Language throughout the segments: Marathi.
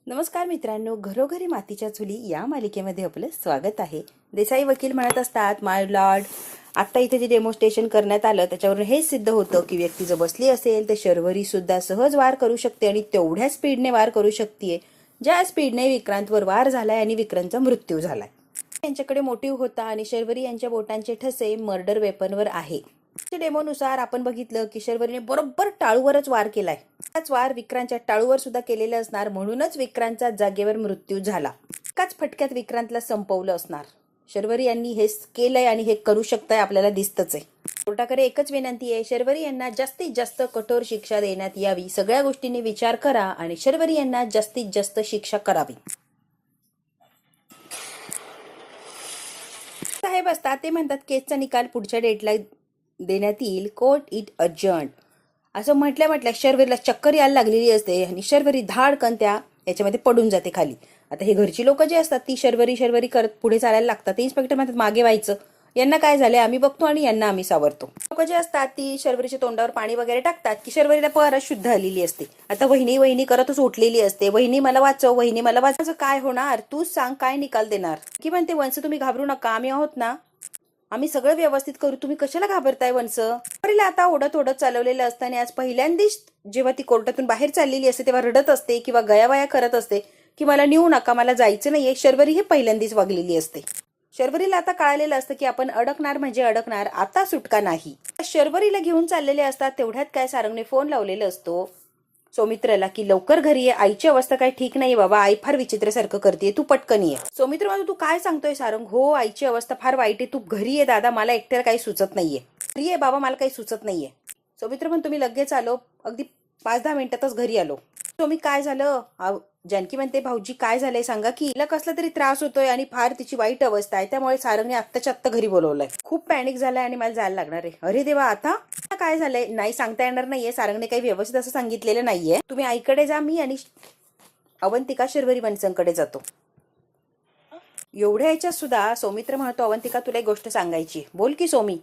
नमस्कार मित्रांनो, घरोघरी मातीच्या चुली या मालिकेमध्ये आपलं स्वागत आहे. देसाई वकील म्हणत असतात, माय लॉर्ड, आत्ता इथे जे डेमॉन्स्ट्रेशन करण्यात आलं त्याच्यावरून हेच सिद्ध होतं की व्यक्ती जर बसली असेल तर शर्वरी सुद्धा सहज वार करू शकते आणि तेवढ्या स्पीडने वार करू शकते ज्या स्पीडने विक्रांतवर वार झालाय आणि विक्रांतचा मृत्यू झालाय. यांच्याकडे मोटिव्ह होता आणि शर्वरी यांच्या बोटांचे ठसे मर्डर वेपनवर आहे. डेमोनुसार आपण बघितलं की शर्वरीने बरोबर टाळूवरच वार केलाय. त्याच वार विक्रांतच्या टाळूवर सुद्धा केलेले असणार, म्हणूनच विक्रांतचा जागेवर मृत्यू झाला. एकाच फटक्यात विक्रांतला संपवलं असणार. शर्वरी यांनी हे केलंय आणि हे करू शकताय आपल्याला दिसतच आहे. कोर्टाकडे एकच विनंती आहे, शर्वरी यांना जास्तीत जास्त कठोर शिक्षा देण्यात यावी. सगळ्या गोष्टींनी विचार करा आणि शर्वरी यांना जास्तीत जास्त शिक्षा करावी. साहेब असतात ते म्हणतात केसचा निकाल पुढच्या डेटला देण्यात येईल. कोर्ट इट अर्जंट असं म्हटल्या शर्वरीला चक्कर यायला लागलेली असते आणि शर्वरी धाडकन त्या याच्यामध्ये पडून जाते खाली. आता हे घरची लोक जे असतात ती शर्वरी करत पुढे चालायला लागतात. इन्स्पेक्टर म्हणतात मागे व्हायचं, यांना काय झालंय आम्ही बघतो आणि यांना आम्ही सावरतो. लोक जे असतात ती शर्वरीच्या तोंडावर पाणी वगैरे टाकतात की शर्वरीला परत शुद्ध आलेली असते. आता वहिनी करतच उठलेली असते, वहिनी मला वाचव, वहिनी मला वाचव. काय होणार तूच सांग, काय निकाल देणार? की म्हणते वंश तुम्ही घाबरू नका, आम्ही आहोत ना, आम्ही सगळं व्यवस्थित करू, तुम्ही कशाला घाबरताय वंश? शर्वरीला आता ओढत चालवलेलं असतं आणि आज पहिल्यांदाच जेव्हा ती कोर्टातून बाहेर चाललेली असते तेव्हा रडत असते किंवा गयावया करत असते की मला नेऊ नका, मला जायचं नाहीये. शर्वरी हे पहिल्यांदाच वागलेली असते. शर्वरीला आता कळालेलं असतं की आपण अडकणार म्हणजे अडकणार, आता सुटका नाही. शर्वरीला घेऊन चाललेले असतात तेवढ्यात काय सारंगने फोन लावलेला असतो सौमित्रला की लवकर घरी ये, आईची अवस्था काही ठीक नाही बाबा, आई फार विचित्रसारखं करते, तू पटकन ये. सौमित्र म्हणतो तू काय सांगतोय सारंग? हो आईची अवस्था फार वाईट आहे, तू घरी ये दादा, मला एकट्याला काही सुचत नाहीये. घरी ये बाबा, मला काही सुचत नाहीये. सौमित्र म्हणतो मी लगेच आलो, अगदी 5-10 मिनिटातच घरी आलो. मी काय झालं? जानकी म्हणते भाऊजी काय झालंय सांगा की, तिला कसला तरी त्रास होतोय आणि फार तिची वाईट अवस्था आहे, त्यामुळे सारंगने आत्ताच्या आत्ता घरी बोलवलंय. खूप पॅनिक झालाय आणि मला जायला लागणार आहे. अरे देवा, आता काय झालंय? नाही सांगता येणार नाहीये, सारंगने काही व्यवस्थित असं सांगितलेलं नाहीये. तुम्ही आईकडे जा, मी आणि अवंतिका शर्वरी वंशांकडे जातो. एवढ्या याच्यात सुद्धा सौमित्र म्हणतो अवंतिका तुला एक गोष्ट सांगायची. बोल की सोमी,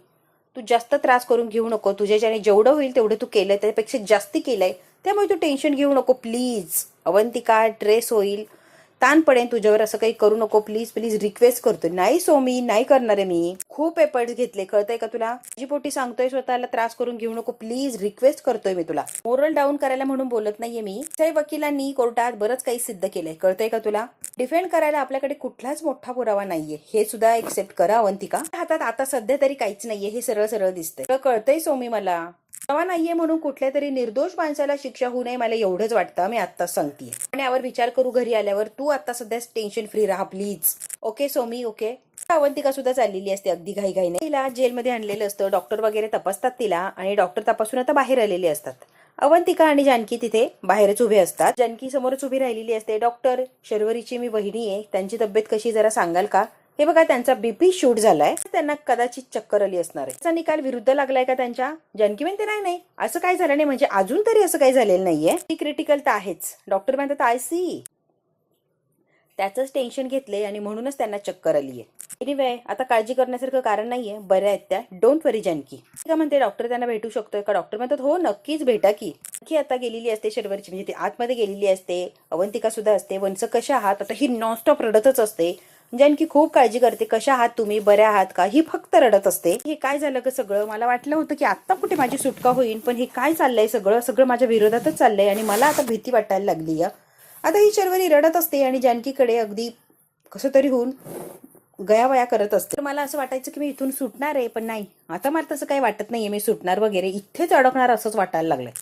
तू जास्त त्रास करून घेऊ नको, तुझ्याच्याने जेवढं होईल तेवढं तू केलंय, त्यापेक्षा जास्ती केलंय, त्यामुळे तू टेन्शन घेऊ नको प्लीज. अवंतिका ट्रेस होईल, ताण पडेल तुझ्यावर, असं काही करू नको प्लीज प्लीज, रिक्वेस्ट करतोय. नाही सोमी, नाही करणार आहे मी, खूप एफर्ट्स घेतले, कळतंय का तुला? जी पोटी सांगतोय स्वतःला त्रास करून घेऊ नको प्लीज, रिक्वेस्ट करतोय मी तुला. मोरल डाऊन करायला म्हणून बोलत नाहीये मी. त्या वकिलांनी कोर्टात बरंच काही सिद्ध केलंय, कळतंय का तुला? डिफेंड करायला आपल्याकडे कुठलाच मोठा पुरावा नाहीये, हे सुद्धा एक्सेप्ट करा अवंतिका. हातात आता सध्या तरी काहीच नाहीये, हे सरळ सरळ दिसतंय. कळतंय सोमी मला, पुरावा नाहीये म्हणून कुठल्या तरी निर्दोष माणसाला शिक्षा होऊ नये, मला एवढंच वाटतं, मी आत्ताच सांगतेय. आणि यावर विचार करू घरी आल्यावर. तू आता सध्या टेन्शन फ्री राहा please. Okay Somi, okay. Avantika सुद्धा चाललेली असते अगदी घाईघाईने. तिला जेलमध्ये आणलेलं असतं, डॉक्टर वगैरे तपासतात तिला आणि डॉक्टर तपासून आता बाहेर आलेले असतात. अवंतिका आणि जानकी तिथे बाहेरच उभे असतात. जानकी समोरच उभी राहिलेली असते. डॉक्टर, शर्वरीची मी वहिनी आहे, त्यांची तब्येत कशी जरा सांगाल का? हे बघा त्यांचा बीपी शूट झालाय, त्यांना कदाचित चक्कर आली असणार आहे. त्याचा निकाल विरुद्ध लागलाय का त्यांच्या? जानकी म्हणते नाही असं काय झालं नाही, म्हणजे अजून तरी असं काही झालेलं नाहीये. ती क्रिटिकल तर आहेच. डॉक्टर म्हणतात आय सी, त्याचंच टेन्शन घेतलंय आणि म्हणूनच त्यांना चक्कर आलीये. एनिवे, आता काळजी करण्यासारखं कारण नाहीये, बऱ्या आहेत त्या, डोंट वरी जानकी. का म्हणते डॉक्टर त्यांना भेटू शकतोय का? डॉक्टर म्हणतात हो नक्कीच भेटा की. आता गेलेली असते शर्वरीची, म्हणजे ती आतमध्ये गेलेली असते. अवंतिका सुद्धा असते. वंश कशा आहात? आता ही नॉनस्टॉप रडतच असते. जानकी खूप काळजी करते, कशा आहात तुम्ही, बऱ्या आहात का? ही फक्त रडत असते. हे काय झालं का सगळं? मला वाटलं होतं की आता कुठे माझी सुटका होईल, पण हे काय चाललंय सगळं माझ्या विरोधातच चाललंय आणि मला आता भीती वाटायला लागली. आता ही शर्वरी रडत असते आणि जानकीकडे अगदी कसं तरी होऊन गयावया करत असते. तर मला असं वाटायचं की मी इथून सुटणार आहे, पण नाही, आता मला तसं काही वाटत नाहीये मी सुटणार वगैरे, इथेच अडकणार असंच वाटायला लागलंय.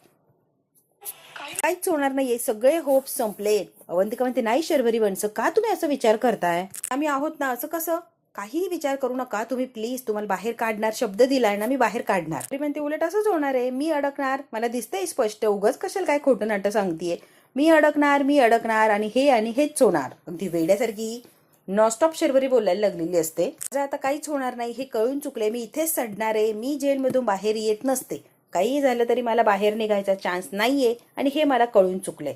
काहीच होणार नाहीये, सगळे होप संपलेत. अवंतिका म्हणते नाही शर्वरी वंश, का तुम्ही असं विचार करताय? आम्ही आहोत ना, असं कसं? काहीही विचार करू नका तुम्ही प्लीज, तुम्हाला बाहेर काढणार, शब्द दिलाय ना मी बाहेर काढणार. तरी म्हणते उलट असंच होणार आहे, मी अडकणार, मला दिसतंय स्पष्ट, उगाच कशाला काय खोटं नाटं सांगतेय. मी अडकणार आणि हेच होणार. अगदी वेड्यासारखी नॉनस्टॉप शर्वरी बोलायला लागलेली असते. आता काहीच होणार नाही, हे कळून चुकले, मी इथेच सडणार आहे, मी जेलमधून बाहेर येत नसते, काही झालं तरी मला बाहेर निघायचा चान्स नाहीये आणि हे मला कळून चुकलंय.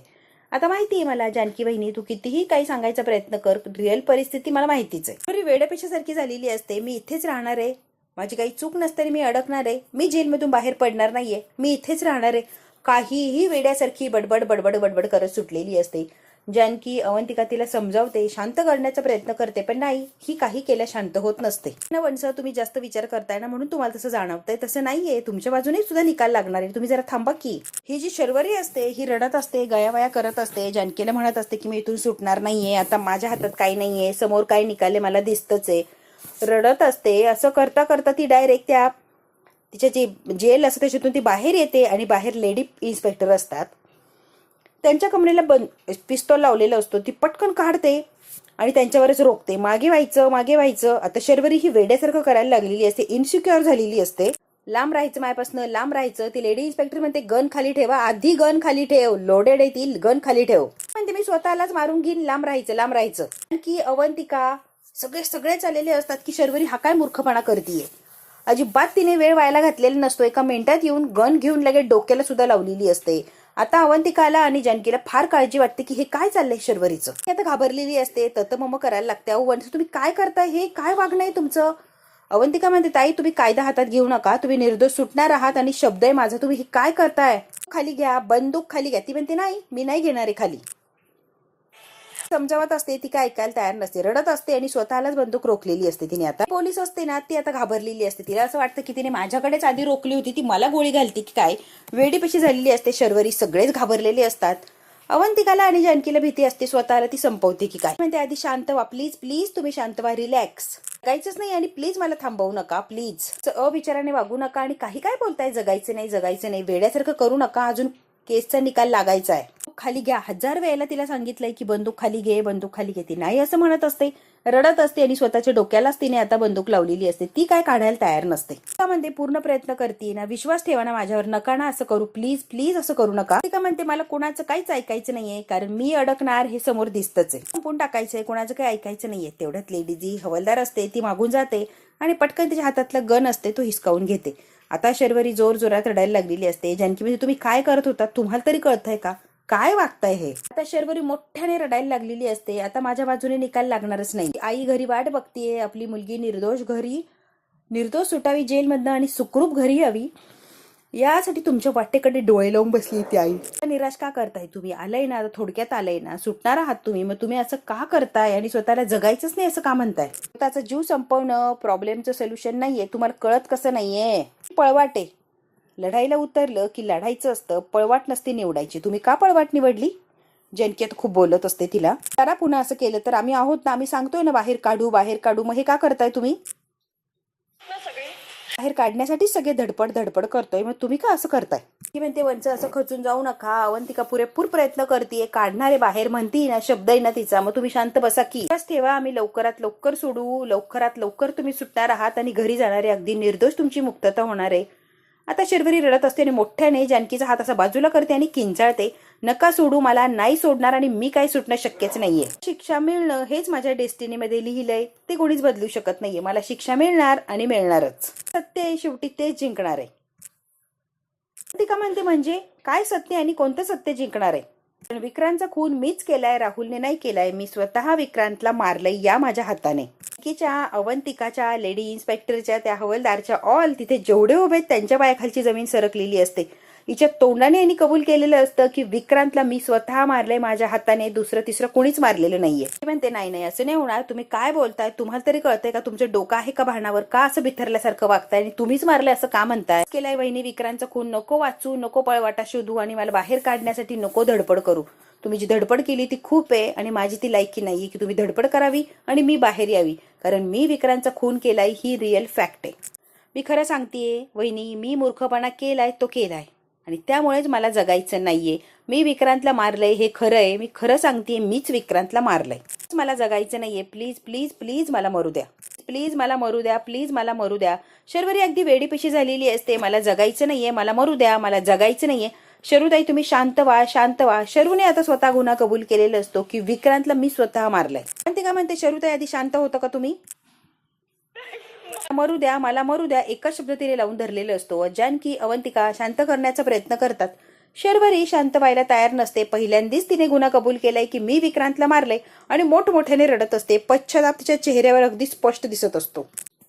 आता माहितीये मला जानकी बहिणी, तू कितीही काही सांगायचा प्रयत्न कर, रिअल परिस्थिती मला माहितीच आहे. तरी वेड्यापेक्षासारखी झालेली असते. मी इथेच राहणार आहे, माझी काही चूक नसताना मी अडकणार आहे, मी जेलमधून बाहेर पडणार नाहीये, मी इथेच राहणार आहे. काहीही वेड्यासारखी बडबड करत सुटलेली असते. जानकी अवंतिका तिला समजावते, शांत करण्याचा प्रयत्न करते, पण नाही, ही काही केल्या शांत होत नसते ना. वंश, तुम्ही जास्त विचार करताय ना, म्हणून तुम्हाला तसं जाणवतंय. तसं नाहीये, तुमच्या बाजूने सुद्धा निकाल लागणार आहे. तुम्ही जरा थांबा की. ही जी शर्वरी असते ही रडत असते, गयावया करत असते, जानकीला म्हणत असते की मी इथून सुटणार नाहीये, आता माझ्या हातात काही नाहीये, समोर काय निकाल मला दिसतच आहे. रडत असते. असं करता करता ती डायरेक्ट त्या तिच्या जे जेल असतं त्याच्यातून ती बाहेर येते आणि बाहेर लेडी इन्स्पेक्टर असतात, त्यांच्या कमरेला पिस्तॉल लावलेला असतो. ती पटकन काढते आणि त्यांच्यावरच रोखते. मागे व्हायचं, मागे व्हायचं. आता शर्वरी ही वेड्यासारखं करायला लागलेली असते, इन्सिक्युअर झालेली असते. लांब राहायचं माझ्यापासून, लांब राहायचं. ती लेडी इन्स्पेक्टर म्हणते गन खाली ठेवा, आधी गन खाली ठेव, लोडेड आहे ती, गन खाली ठेव. म्हणते मी स्वतःलाच मारून घेईन, लांब राहायचं, लांब राहायचं. की अवंतिका सगळे चाललेले असतात की शर्वरी हा काय मूर्खपणा करतीये. अजिबात तिने वेळ व्हायला घातलेला नसतो. एका मिनिटात येऊन गन घेऊन लगेच डोक्याला सुद्धा लावलेली असते. आता अवंतिकाला आणि जानकीला फार काळजी वाटते की हे काय चाललंय शर्वरीचं. ती आता घाबरलेली असते, ततमम करायला लागते. अहो वंश, तुम्ही काय करताय, हे काय वागणं आहे तुमचं. अवंतिका म्हणते ताई, तुम्ही कायदा हातात घेऊ नका, तुम्ही निर्दोष सुटणार आहात आणि शब्द आहे माझा, तुम्ही हे काय करताय. खाली घ्या, बंदूक खाली घ्या. ती म्हणते नाही, मी नाही घेणार आहे खाली. समजावत असते, ती काय ऐकायला तयार नसते, रडत असते आणि स्वतःलाच बंदूक रोखलेली असते तिने. आता पोलीस असते ना, ती आता घाबरलेली असते. तिला असं वाटतं की तिने माझ्याकडेच आधी रोखली होती, ती मला गोळी घालते की काय. वेडीपशी झालेली असते शर्वरी, सगळेच घाबरलेले असतात. अवंतिकाला आणि जानकीला भीती असते, स्वतःला ती संपवते की काय. म्हणते आधी शांत व्हा, प्लीज प्लीज, तुम्ही शांत व्हा, रिलॅक्स, जगायचंच नाही आणि प्लीज मला थांबवू नका, प्लीज. अविचाराने वागू नका आणि काही काय बोलताय, जगायचं नाही, जगायचं नाही, वेड्यासारखं करू नका, अजून केसचा निकाल लागायचा आहे. खाली घ्या. 1000 वेळेला तिला सांगितलंय की बंदूक खाली घे, बंदूक खाली घे. ती नाही असं म्हणत असते, रडत असते आणि स्वतःच्या डोक्यालाच तिने आता बंदूक लावलेली असते. ती काय काढायला तयार नसते. का म्हणते पूर्ण प्रयत्न करते ना, विश्वास ठेवा ना माझ्यावर, नका ना असं करू, प्लीज प्लीज असं करू नका. ती का म्हणते मला कोणाचं काहीच ऐकायचं नाहीये, कारण मी अडकणार हे समोर दिसतच आहे. संपून टाकायचंय, कोणाचं काही ऐकायचं नाहीये. तेवढ्यात लेडी जी हवलदार असते ती मागून जाते आणि पटकन तिच्या हातातलं गन असते तो हिसकावून घेते. आता शर्वरी जोर जोरात रडायला लागलेली असते. जानकी म्हणजे तुम्ही काय करत होता, तुम्हाला तरी कळतंय का, काय वागताय हे. आता शर्वरी मोठ्याने रडायला लागलेली असते. आता माझ्या बाजूने निकाल लागणारच नाही. आई घरी वाट बघतीये, आपली मुलगी निर्दोष सुटावी जेलमधनं आणि सुखरूप घरी यावी, यासाठी तुमच्या वाटेकडे डोळे लावून बसली ती आई. निराश का करताय तुम्ही, आलंय ना, थोडक्यात आलंय ना, सुटणार आहात तुम्ही, मग तुम्ही असं का करताय आणि स्वतःला जगायचंच नाही असं का म्हणताय. स्वतःचा जीव संपवणं प्रॉब्लेमचं सोल्युशन नाहीये, तुम्हाला कळत कसं नाहीये. पळवाटे, लढाईला उतरलं की लढायचं असतं, पळवाट नसते निवडायची. तुम्ही का पळवाट निवडली. जानकी आता खूप बोलत असते तिला. जरा पुन्हा असं केलं तर आम्ही आहोत ना, आम्ही सांगतोय ना बाहेर काढू, बाहेर काढू, मग हे का करताय तुम्ही. बाहेर काढण्यासाठी सगळे धडपड करतोय, मग तुम्ही का असं करताय. की म्हणते वंच असं खचून जाऊ नका, अवंतिका पुरेपूर प्रयत्न करते, काढणारे बाहेर म्हणती ना, शब्द आहे ना तिचा, मग तुम्ही शांत बसा की. बस ठेवा, आम्ही लवकरात लवकर सोडू, लवकरात लवकर तुम्ही सुटणार आहात आणि घरी जाणारे अगदी निर्दोष तुमची मुक्तता होणार आहे. आता शर्वरी रडत असते आणि मोठ्याने जानकीचा हात असा बाजूला करते आणि किंचाळते, नका सोडू, मला नाही सोडणार आणि मी काही सुटणं शक्यच नाहीये. शिक्षा मिळणं हेच माझ्या डेस्टिनीमध्ये लिहिलंय, ते कोणीच बदलू शकत नाहीये. मला शिक्षा मिळणार आणि मिळणारच. सत्य आहे, शेवटी तेच जिंकणार आहे. ती का म्हणते म्हणजे काय सत्य आणि कोणतं सत्य जिंकणार आहे. विक्रांतचा खून मीच केलाय, राहुलने नाही केलाय. मी स्वतः विक्रांतला मारलंय या माझ्या हाताने. अवंतिकाच्या, लेडी इन्स्पेक्टरच्या, त्या हवलदारच्या, ऑल तिथे जेवढे उभे आहेत त्यांच्या पायाखालची जमीन सरकलेली असते. हिच्या तोंडाने यांनी कबूल केलेलं असतं की विक्रांतला मी स्वतः मारलंय माझ्या हाताने, दुसरं तिसरं कोणीच मारलेलं नाहीये. म्हणते नाही नाही असं नाही होणार, तुम्ही काय बोलताय, तुम्हाला तरी कळतंय का, तुमचं डोकं आहे का भानावर, का असं बिथरल्यासारखं वागताय आणि तुम्हीच मारलंय असं का म्हणताय. केलाय वहिनी विक्रांतचा खून, नको वाचू, नको पळवाटा शोधू आणि मला बाहेर काढण्यासाठी नको धडपड करू. तुम्ही जी धडपड केली ती खूप आहे आणि माझी ती लायकी नाहीये की तुम्ही धडपड करावी आणि मी बाहेर यावी, कारण मी विक्रांतचा खून केलाय ही रिअल फॅक्ट आहे. मी खरं सांगतेय वहिनी, मी मूर्खपणा केलाय तो केलाय आणि त्यामुळेच मला जगायचं नाहीये. मी विक्रांतला मारलंय हे खरं आहे, मी खरं सांगतेय, मीच विक्रांतला मारलंय. मला जगायचं नाहीये, प्लीज प्लीज प्लीज मला मरू द्या, प्लीज मला मरू द्या, प्लीज मला मरू द्या. शर्वरी अगदी वेडीपिशी झालेली असते, मला जगायचं नाहीये, मला मरू द्या, मला जगायचं नाहीये. शरूताई तुम्ही शांत व्हा, शांत व्हा. शरूने आता स्वतः गुन्हा कबूल केलेला असतो की विक्रांतला मी स्वतः मारलाय. म्हणते का म्हणते शरूताई आधी शांत होतं का तुम्ही. मरू द्या, मला मरू द्या, एकच शब्द तिने लावून धरलेला असतो. जानकी अवंतिका शांत करण्याचा प्रयत्न करतात. शर्वरी शांत व्हायला तयार नसते. पहिल्यांदाच तिने गुन्हा कबूल केलाय की मी विक्रांतला मारलंय आणि मोठमोठ्याने रडत असते. पश्चाताप तिच्या चेहऱ्यावर अगदी स्पष्ट दिसत असतो.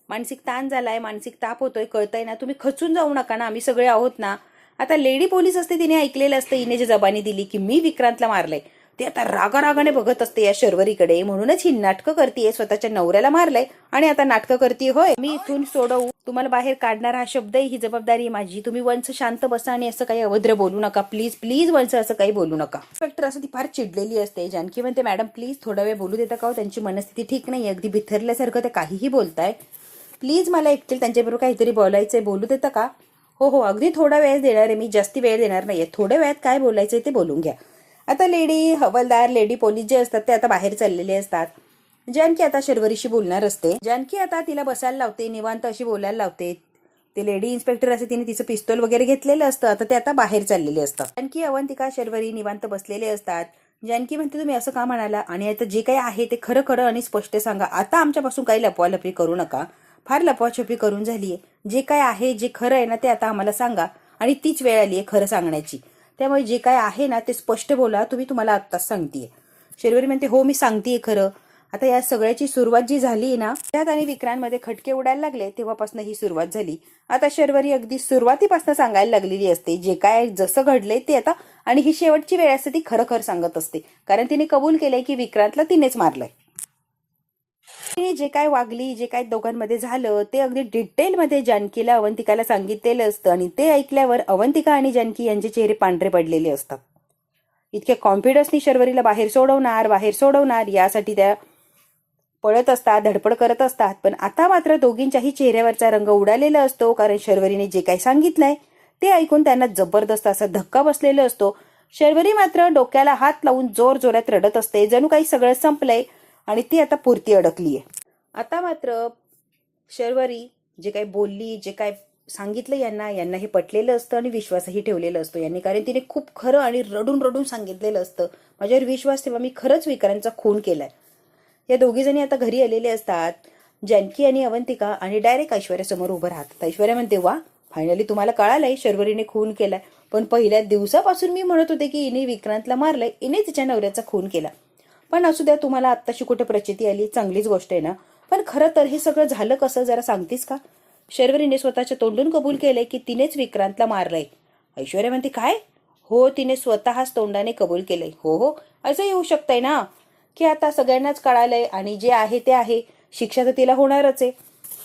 मानसिक ताण झालाय, मानसिक ताप होतोय, कळतंय ना, तुम्ही खचून जाऊ नका ना, आम्ही सगळे आहोत ना. आता लेडी पोलीस असते, तिने ऐकलेलं असतं, हिने जे जबानी दिली की मी विक्रांतला मारलंय, ती आता रागारागाने बघत असते या शर्वरीकडे. म्हणूनच ही नाटकं करतीये, स्वतःच्या नवऱ्याला मारलंय आणि आता नाटकं करतीये. होय, मी इथून सोडवू, तुम्हाला बाहेर काढणार हा शब्द, ही जबाबदारी माझी. तुम्ही वंश शांत बसा आणि असं काही अभद्र बोलू नका, प्लीज प्लीज वंश असं काही बोलू नका. इन्स्पेक्टर असं ती फार चिडलेली असते. जानकी म्हणते, मॅडम प्लीज थोडा वेळ बोलू देता का? त्यांची मनस्थिती ठीक नाही, अगदी बिथरल्यासारखं ते काहीही बोलताय. प्लीज मला एकतील त्यांच्याबरोबर काहीतरी बोलायचंय, बोलू देता का? हो हो, अगदी थोडा वेळ देणार आहे मी, जास्ती वेळ देणार नाहीये. थोड्या वेळात काय बोलायचंय ते बोलून घ्या. आता लेडी हवालदार, लेडी पोलीस जे असतात ते आता बाहेर चाललेले असतात. जानकी आता शर्वरीशी बोलणार असते. जानकी आता तिला बसायला लावते, निवांत अशी बोलायला लावते. ते लेडी इन्स्पेक्टर असते, तिने तिचं पिस्तूल वगैरे घेतलेलं असतं. आता ते आता बाहेर चाललेले असतात. जानकी, अवंतिका, शर्वरी निवांत बसलेले असतात. जानकी म्हणते, तुम्ही असं का म्हणाला? आणि आता जे काही आहे ते खरं खरं आणि स्पष्ट सांगा. आता आमच्यापासून काही लपवालपवी करू नका. फार लपवाछपी करून झालीये. जे काय आहे, जे खरं आहे ना ते आता आम्हाला सांगा. आणि तीच वेळ आली आहे खरं सांगण्याची. त्यामुळे जे काय आहे ना ते स्पष्ट बोला. तुम्हाला आत्ताच सांगतेय. शर्वरी म्हणते, हो मी सांगतेय खरं. आता या सगळ्याची सुरुवात जी झाली ना, त्यात आणि विक्रांतमध्ये खटके उडायला लागले तेव्हापासून ही सुरुवात झाली. आता शर्वरी अगदी सुरुवातीपासून सांगायला लागलेली असते जे काय जसं घडलंय ते आता. आणि ही शेवटची वेळ असते ती खरं खरं सांगत असते. कारण तिने कबूल केलंय की विक्रांतला तिनेच मारलंय. तिने जे काय वागली, जे काय दोघांमध्ये झालं ते अगदी डिटेलमध्ये जानकीला, अवंतिकाला सांगितलेलं असतं. आणि ते ऐकल्यावर अवंतिका आणि जानकी यांचे चेहरे पांढरे पडलेले असतात. इतक्या कॉन्फिडन्सनी शर्वरीला बाहेर सोडवणार यासाठी त्या पळत असतात, धडपड करत असतात. पण आता मात्र दोघींच्याही चेहऱ्यावरचा रंग उडालेला असतो. कारण शर्वरीने जे काही सांगितलंय ते ऐकून त्यांना जबरदस्त असा धक्का बसलेला असतो. शर्वरी मात्र डोक्याला हात लावून जोर जोरात रडत असते. जणू काही सगळं संपलंय आणि ती आता पुरती अडकलीये. आता मात्र शर्वरी जे काही बोलली, जे काय सांगितलं यांना हे पटलेलं असतं आणि विश्वासही ठेवलेलं असतो यांनी. कारण तिने खूप खरं आणि रडून रडून सांगितलेलं असतं, माझ्यावर विश्वास ठेवा, मी खरंच विक्रांतचा खून केलाय. या दोघी जणी आता घरी आलेले असतात, जानकी आणि अवंतिका, आणि डायरेक्ट ऐश्वर्यासमोर उभं राहतात. ऐश्वर्या म्हणते, वा, फायनली तुम्हाला कळालंय शर्वरीने खून केलाय. पण पहिल्या दिवसापासून मी म्हणत होते की हिने विक्रांतला मारलंय, हिने तिच्या नवऱ्याचा खून केला. पण असू द्या, तुम्हाला आत्ताशी कुठे प्रचिती आली, चांगलीच गोष्ट आहे ना. पण खरं तर हे सगळं झालं कसं, जरा सांगतीस का? शर्वरीने स्वतःच्या तोंडून कबूल केलंय की तिनेच विक्रांतला मारलंय. ऐश्वर्या म्हणते, काय? हो, तिने स्वतःच तोंडाने कबूल केलंय. हो हो, असं येऊ शकतंय ना की आता सगळ्यांनाच कळालंय आणि जे आहे ते आहे. शिक्षा तर तिला होणारच आहे.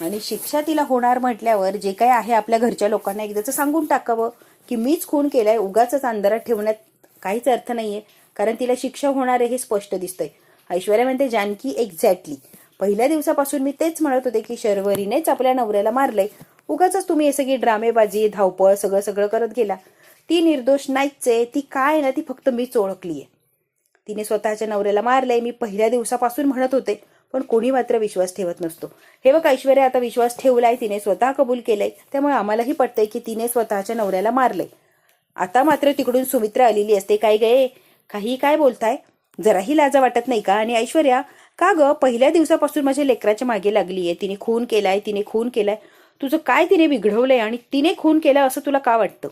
आणि शिक्षा तिला होणार म्हटल्यावर जे काही आहे आपल्या घरच्या लोकांना एकदाच सांगून टाकावं की मीच खून केलाय. उगाच अंधारात ठेवण्यात काहीच अर्थ नाहीये. कारण तिला शिक्षा होणार आहे हे स्पष्ट दिसतंय. ऐश्वर्या म्हणते, जानकी, एक्झॅक्टली पहिल्या दिवसापासून मी तेच म्हणत होते की शर्वरीनेच आपल्या नवऱ्याला मारलंय. उगाच तुम्ही हे सगळी ड्रामेबाजी, धावपळ सगळं करत गेला. ती निर्दोष नाहीच आहे. ती काय ना, ती फक्त मीच ओळखलीये. तिने स्वतःच्या नवऱ्याला मारलंय, मी पहिल्या दिवसापासून म्हणत होते. पण कोणी मात्र विश्वास ठेवत नसतो. हे बघ ऐश्वर्या, आता विश्वास ठेवलाय, तिने स्वतः कबूल केलंय. त्यामुळे आम्हालाही पटतंय की तिने स्वतःच्या नवऱ्याला मारलंय. आता मात्र तिकडून सुमित्रा आलेली असते. काय गे, काही काय बोलताय? जराही लाजा वाटत नाही का? आणि ऐश्वर्या, का ग, पहिल्या दिवसापासून माझ्या लेकराच्या मागे लागलीये. तिने खून केलाय. तुझं काय तिने बिघडवलंय आणि तिने खून केलाय असं तुला का वाटतं?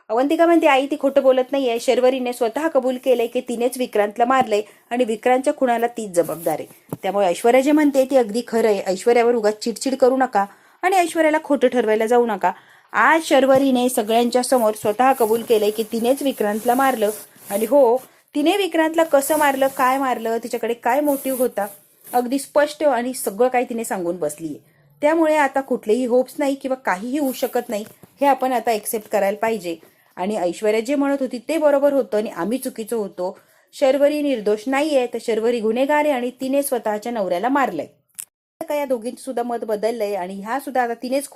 अवंतिका म्हणते, आई, ती खोटं बोलत नाहीये. शर्वरीने स्वतः कबूल केलंय की तिनेच विक्रांतला मारलंय आणि विक्रांतच्या खुनाला तीच जबाबदार आहे. त्यामुळे ऐश्वर्या जे म्हणते ती अगदी खरं आहे. ऐश्वर्यावर उगाच चिडचिड करू नका आणि ऐश्वर्याला खोटं ठरवायला जाऊ नका. आज शर्वरीने सगळ्यांच्या समोर स्वतः कबूल केलंय की तिनेच विक्रांतला मारलं. आणि हो, तिने विक्रांतला कसं मारलं, काय मारलं, तिच्याकडे काय मोटिव्ह होता, अगदी स्पष्ट आणि सगळं काही तिने सांगून बसलीये. त्यामुळे आता कुठलेही होप्स नाही किंवा काहीही होऊ शकत नाही हे आपण आता एक्सेप्ट करायला पाहिजे. आणि ऐश्वर्या जे म्हणत होती ते बरोबर होतं आणि आम्ही चुकीचं होतो. शर्वरी निर्दोष नाहीये, तर शर्वरी गुन्हेगार आहे आणि तिने स्वतःच्या नवऱ्याला मारलंय. का या दोघींचं सुद्धा मत बदललंय आणि ह्या सुद्धा आता तिनेच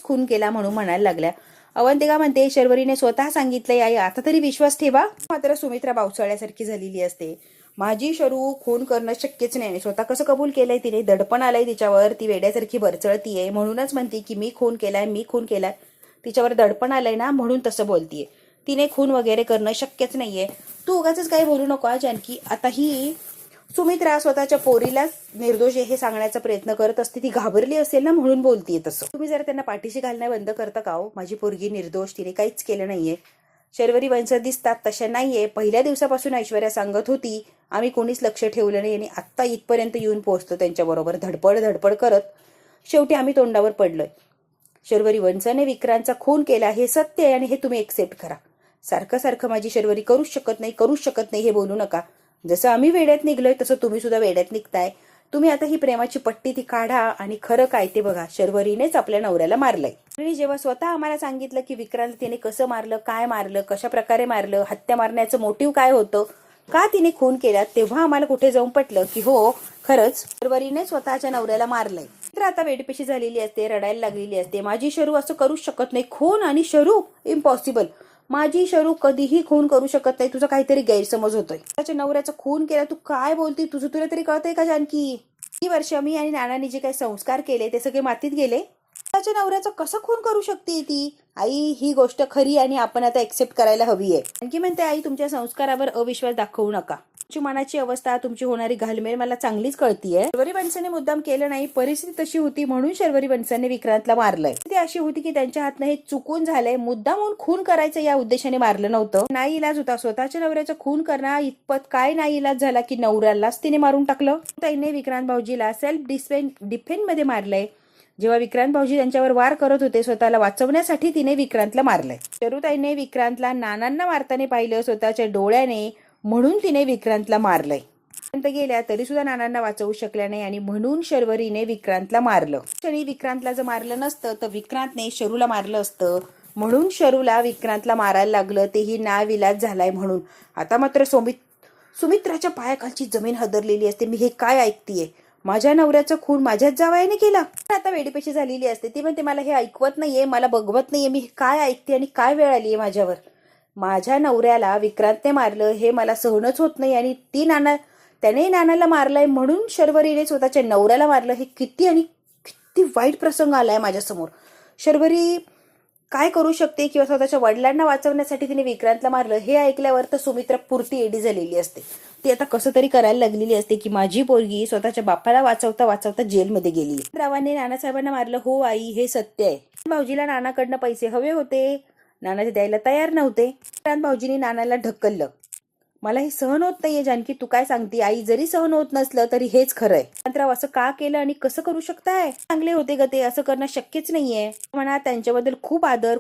खून केला म्हणून म्हणायला लागल्या. अवंतिका म्हणते, शर्वरीने स्वतः सांगितलंय आई, आता तरी विश्वास ठेवा. मात्र सुमित्रा बावचळल्यासारखी झालेली असते. माझी शरू खून करणं शक्यच नाही. स्वतः कसं कबूल केलंय तिने, दडपण आलंय तिच्यावर, ती वेड्यासारखी बरचळतीये. म्हणूनच म्हणते की मी खून केलाय. तिच्यावर दडपण आलंय ना, म्हणून तसं बोलतीये. तिने खून वगैरे करणं शक्यच नाहीये. तू उगाच काही बोलू नको जानकी. आता ही सुमित्रा स्वतःच्या पोरीलाच निर्दोष हे सांगण्याचा प्रयत्न करत असते. ती घाबरली असेल ना, म्हणून बोलतीये तसं. तुम्ही जरा त्यांना पाठीशी घालणं बंद करता का हो? माझी पोरगी निर्दोष, तिने काहीच केलं नाहीये. शर्वरी वंश दिसतात तशा नाहीये. पहिल्या दिवसापासून ऐश्वर्या सांगत होती आम्ही कोणीच लक्ष ठेवलं नाही आणि आत्ता इथपर्यंत येऊन पोहोचतो त्यांच्याबरोबर धडपड करत. शेवटी आम्ही तोंडावर पडलोय. शर्वरी वंशाने विक्रांतचा खून केला हे सत्य आहे आणि हे तुम्ही एक्सेप्ट करा. सारखं सारखं माझी शर्वरी करूच शकत नाही हे बोलू नका. जसं आम्ही वेड्यात निघलोय तसं तुम्ही सुद्धा वेड्यात निघताय. तुम्ही आता ही प्रेमाची पट्टी ती काढा आणि खरं काय ते बघा. शर्वरीनेच आपल्या नवऱ्याला मारलंय. आणि जेव्हा स्वतः आम्हाला सांगितलं की विक्रांत तिने कसं मारलं, काय मारलं, कशा प्रकारे मारलं, हत्या मारण्याचं मोटिव्ह काय होतं, का तिने खून केला, तेव्हा आम्हाला कुठे जाऊन पटलं की हो खरंच शर्वरीने स्वतःच्या नवऱ्याला मारलंय. तर आता वेडीपिशी झालेली असते, रडायला लागलेली असते. माझी शरू असं करूच शकत नाही. खून आणि शरू इम्पॉसिबल. माझी शरू कधीही खून करू शकत नाही. तुझा काहीतरी गैरसमज होतोय. त्याच्या नवऱ्याचा खून केला. तू काय बोलती? तुला तरी कळतंय का जानकी? ही वर्ष मी आणि नानांनी जे काही संस्कार केले ते सगळे मातीत गेले. त्याच्या नवऱ्याचा कसं खून करू शकते ती? आई ही गोष्ट खरी आणि आपण आता एक्सेप्ट करायला हवी आहे. आणखी म्हणते आई तुमच्या संस्कारावर अविश्वास दाखवू नका. तुमची मनाची अवस्था, तुमची होणारी घालमेल मला चांगलीच कळतीये. शर्वरी बनसोडने मुद्दाम केलं नाही. परिस्थिती तशी होती म्हणून शर्वरी बनसोडने विक्रांतला मारलंय. ती अशी होती की त्यांच्या हातनं हे चुकून झालंय. मुद्दामून खून करायचं या उद्देशाने मारलं नव्हतं. नाईलाज होता. स्वतःच्या नवऱ्याचं खून करणं इतपत काय नाईलाज झाला की नवऱ्यालाच तिने मारून टाकलं. ताईने विक्रांत भाऊजीला सेल्फ डिफेन्स मध्ये मारलंय. जेव्हा विक्रांत भाऊजी त्यांच्यावर वार करत होते स्वतःला वाचवण्यासाठी तिने विक्रांतला मारलंय. शरूताईने विक्रांतला नानांना मारताना पाहिलं स्वतःच्या डोळ्याने म्हणून तिने विक्रांतला मारलंय. गेल्या तरी सुद्धा नानांना वाचवू शकल्या नाही आणि म्हणून शर्वरीने विक्रांतला मारलं. क्षणी विक्रांतला जर मारलं नसतं तर विक्रांतने शरूला मारलं असतं. म्हणून शरूला विक्रांतला मारायला लागलं. तेही नाविलाज झालाय म्हणून. आता मात्र सुमित्राच्या पायाखालची जमीन हदरलेली असते. मी हे काय ऐकतीये? माझ्या नवऱ्याचा खून माझ्याच जावयाने केला. आता वेडीपेशी झालेली असते. ती म्हणते मला हे ऐकवत नाहीये, मला बघवत नाहीये, मी काय ऐकते आणि काय वेळ आलीये माझ्यावर. माझ्या नवऱ्याला विक्रांतने मारलं हे मला सहनच होत नाही आणि त्याने नानाला मारलंय म्हणून शर्वरीने स्वतःच्या नवऱ्याला मारलं. हे किती वाईट प्रसंग आलाय माझ्यासमोर. शर्वरी काय करू शकते किंवा स्वतःच्या वडिलांना वाचवण्यासाठी तिने विक्रांतला मारलं हे ऐकल्यावर तर सुमित्रा पुरती एडी झालेली असते. ती आता कसं तरी करायला लागलेली असते की माझी पोरगी स्वतःच्या बापाला वाचवता वाचवता जेलमध्ये गेली. रावांनी नानासाहेबांना मारलं. हो आई हे सत्य आहे. भाऊजीला नानाकडनं पैसे हवे होते. नाना ते द्यायला तयार नव्हते. विक्रांत भाऊजींनी नानाला ढकललं. मला हे सहन होत नाहीये जानकी. तू काय सांगते? आई जरी सहन होत नसलं तरी हेच खरंय. विक्रांतराव असं का केलं आणि कसं करू शकताय? चांगले होते ग ते. असं करणं शक्यच नाहीये. म्हणा त्यांच्याबद्दल खूप आदर.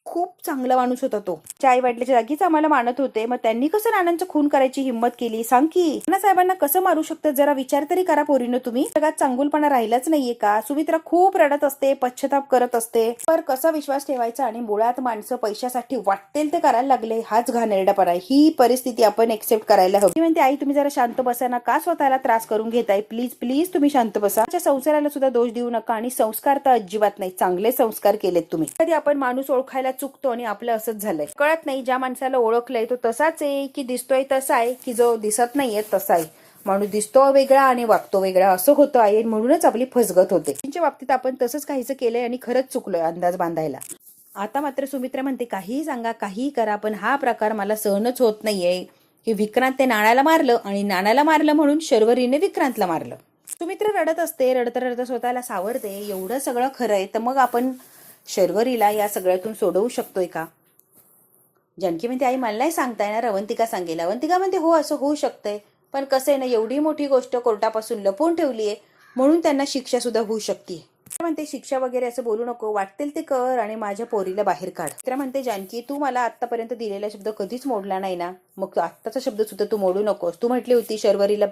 खूप चांगला माणूस होता तो. आई वडिलाच्या जागीच आम्हाला मानत होते. मग त्यांनी कसं नानांचं खून करायची हिंमत केली सांग की? नानासाहेबांना कसं मारू शकतात? जरा विचार तरी करा पोरीनं तुम्ही. जगात चांगुलपणा राहिलाच नाहीये का? सुमित्रा खूप रडत असते, पश्चाताप करत असते. पर कसा विश्वास ठेवायचा आणि मुळात माणसं पैशासाठी वाटेल ते करायला लागले. हाच घाणेरडापणा. ही परिस्थिती आपण एक्सेप्ट करायला हवी. म्हणते आई तुम्ही जरा शांत बसा ना. का स्वतःला त्रास करून घेताय? प्लीज तुम्ही शांत बसा. संसाराला सुद्धा दोष देऊ नका आणि संस्कार तर अजिबात नाही. चांगले संस्कार केलेत तुम्ही. कधी आपण माणूस ओळखायला चुकतो आणि आपलं असंच झालंय. कळत नाही ज्या माणसाला ओळखलंय तो तसाच आहे की दिसतोय तसा आहे की जो दिसत नाहीये तसा आहे. माणूस दिसतो वेगळा आणि वागतो वेगळा असं होतं आहे. म्हणूनच आपली फसगत होते. त्यांच्या बाबतीत आपण तसंच काहीच केलंय आणि खरंच चुकलोय अंदाज बांधायला. आता मात्र सुमित्रा म्हणते काहीही सांगा, काहीही करा, पण हा प्रकार मला सहनच होत नाहीये की विक्रांत ते नानाला मारलं आणि नानाला मारलं म्हणून शर्वरीने विक्रांतला मारलं. सुमित्रा रडत असते. रडता स्वतःला सावरते. एवढं सगळं खरंय तर मग आपण शर्वरीला या सगळ्यातून सोडवू शकतोय का? जानकी म्हणते आई मला नाही सांगताय ना, रवंतिका सांगेल. रवंतिका म्हणते हो असं होऊ शकतंय, पण कसं आहे ना एवढी मोठी गोष्ट कोर्टापासून लपवून ठेवलीये म्हणून त्यांना शिक्षा सुद्धा होऊ शकते. म्हणते शिक्षा वगैरे असं बोलू नको, वाटेल ते कर आणि माझ्या पोरीला बाहेर काढ. तर म्हणते जानकी तू मला आतापर्यंत दिलेला शब्द कधीच मोडला नाही ना, मग आत्ताचा शब्द सुद्धा तू मोडू नकोस. तू म्हटली होती शर्वरीला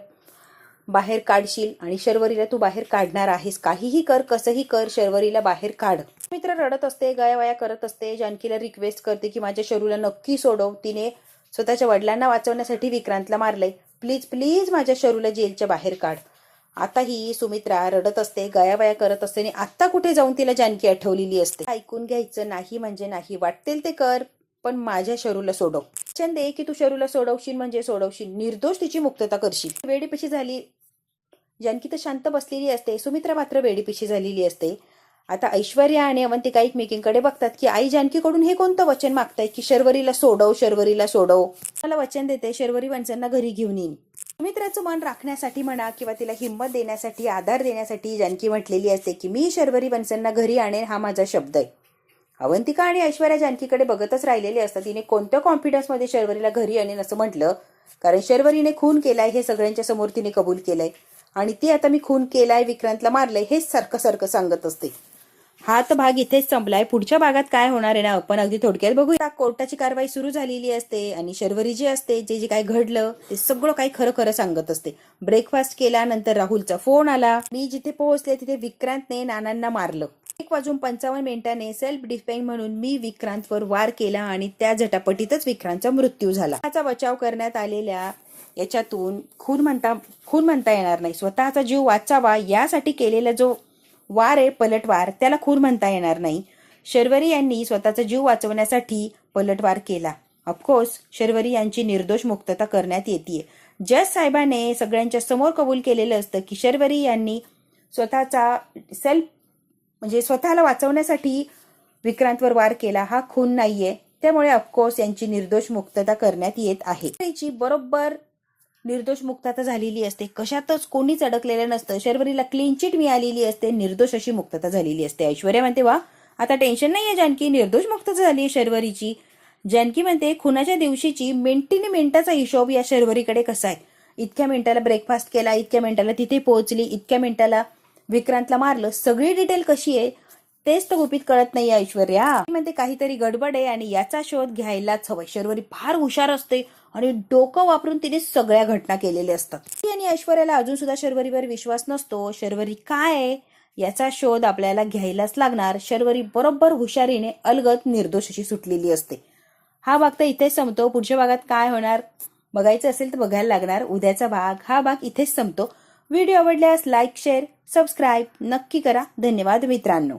बाहेर काढशील आणि शर्वरीला तू बाहेर काढणार आहेस. काहीही कर, कसंही कर, शर्वरीला बाहेर काढ. मित्र रडत असते, गयावया करत असते. जानकीला रिक्वेस्ट करते की माझ्या शरूला नक्की सोडव. तिने स्वतःच्या वडिलांना वाचवण्यासाठी विक्रांतला मारलंय. प्लीज माझ्या शरूला जेलच्या बाहेर काढ. आता ही सुमित्रा रडत असते, गयावया करत असते आणि आता कुठे जाऊन तिला जानकी आठवलेली असते. ऐकून घ्यायचं नाही म्हणजे नाही, वाटेल ते कर, पण माझ्या शरूला सोडव. वचन दे की तू शरूला सोडवशील म्हणजे सोडवशील, निर्दोष तिची मुक्तता करशील. वेडीपिशी झाली जानकी तर शांत बसलेली असते. सुमित्रा मात्र वेडीपिशी झालेली असते. आता ऐश्वर्या आणि अवंतिका एकमेकींकडे बघतात की आई जानकीकडून हे कोणतं वचन मागताय की शर्वरीला सोडव. मला वचन देते शर्वरी वंचांना घरी घेऊन येईन. सुमित्राचं मन राखण्यासाठी म्हणा किंवा तिला हिंमत देण्यासाठी, आधार देण्यासाठी जानकी म्हटलेली असते की मी शर्वरी वंचांना घरी आणेन, हा माझा शब्द आहे. अवंतिका आणि ऐश्वर्या जानकीकडे बघतच राहिलेले असतात. तिने कोणत्या कॉन्फिडन्समध्ये शर्वरीला घरी आणेन असं म्हटलं, कारण शर्वरीने खून केलाय हे सगळ्यांच्या समोर तिने कबूल केलंय आणि ती आता मी खून केलाय, विक्रांतला मारलंय हेच सारखं सांगत असते. हा तर भाग इथेच संपलाय. पुढच्या भागात काय होणार आहे ना आपण अगदी थोडक्यात बघूया. कोर्टाची कारवाई सुरू झालेली असते आणि शर्वरी जी असते जे काय घडलं ते सगळं काही खरं खरं सांगत असते. ब्रेकफास्ट केल्यानंतर राहुलचा फोन आला. मी जिथे पोहोचले तिथे विक्रांतने नानांना मारलं. 1:55 सेल्फ डिफेन्स म्हणून मी विक्रांतवर वार केला आणि त्या झटापटीतच विक्रांतचा मृत्यू झाला. त्याचा बचाव करण्यात आलेल्या याच्यातून खून म्हणता येणार नाही. स्वतःचा जीव वाचावा यासाठी केलेला जो वार आहे पलटवार, त्याला खून म्हणता येणार नाही. शर्वरी यांनी स्वतःचा जीव वाचवण्यासाठी पलटवार केला. ऑफकोर्स शर्वरी यांची निर्दोष मुक्तता करण्यात येते. जज साहेबाने सगळ्यांच्या समोर कबूल केलेलं असतं की शर्वरी यांनी स्वतःला वाचवण्यासाठी विक्रांतवर वार केला, हा खून नाहीये. त्यामुळे ऑफकोर्स यांची निर्दोष मुक्तता करण्यात येत आहे. त्याची बरोबर निर्दोष मुक्तता झालेली असते. कशातच कोणीच अडकलेलं नसतं. शर्वरीला क्लीन चिट मिळालेली असते. निर्दोष अशी मुक्तता झालेली असते. ऐश्वर्या म्हणते वा आता टेन्शन नाहीये जानकी, निर्दोष मुक्तता झाली शर्वरीची. जानकी म्हणते खुनाच्या दिवशीची मिनिटाचा हिशोब या शर्वरीकडे कसा आहे. इतक्या मिनिटाला ब्रेकफास्ट केला, इतक्या मिनिटाला तिथे पोहोचली, इतक्या मिनिटाला विक्रांतला मारलं, सगळी डिटेल कशी आहे तेच तर गुपित कळत नाही ऐश्वर्या. म्हणते काहीतरी गडबड आहे आणि याचा शोध घ्यायलाच हवं. शर्वरी फार हुशार असते आणि डोकं वापरून तिने सगळ्या घटना केलेल्या असतात. आणि ऐश्वर्याला अजून सुद्धा शर्वरीवर विश्वास नसतो. शर्वरी काय आहे याचा शोध आपल्याला घ्यायलाच लागणार. शर्वरी बरोबर हुशारीने अलगद निर्दोष अशी सुटलेली असते. हा भाग तर इथेच संपतो. पुढच्या भागात काय होणार बघायचं असेल तर बघायला लागणार. उद्याचा भाग, हा भाग इथेच संपतो. व्हिडिओ आवडल्यास लाईक, शेअर, सबस्क्राईब नक्की करा. धन्यवाद मित्रांनो.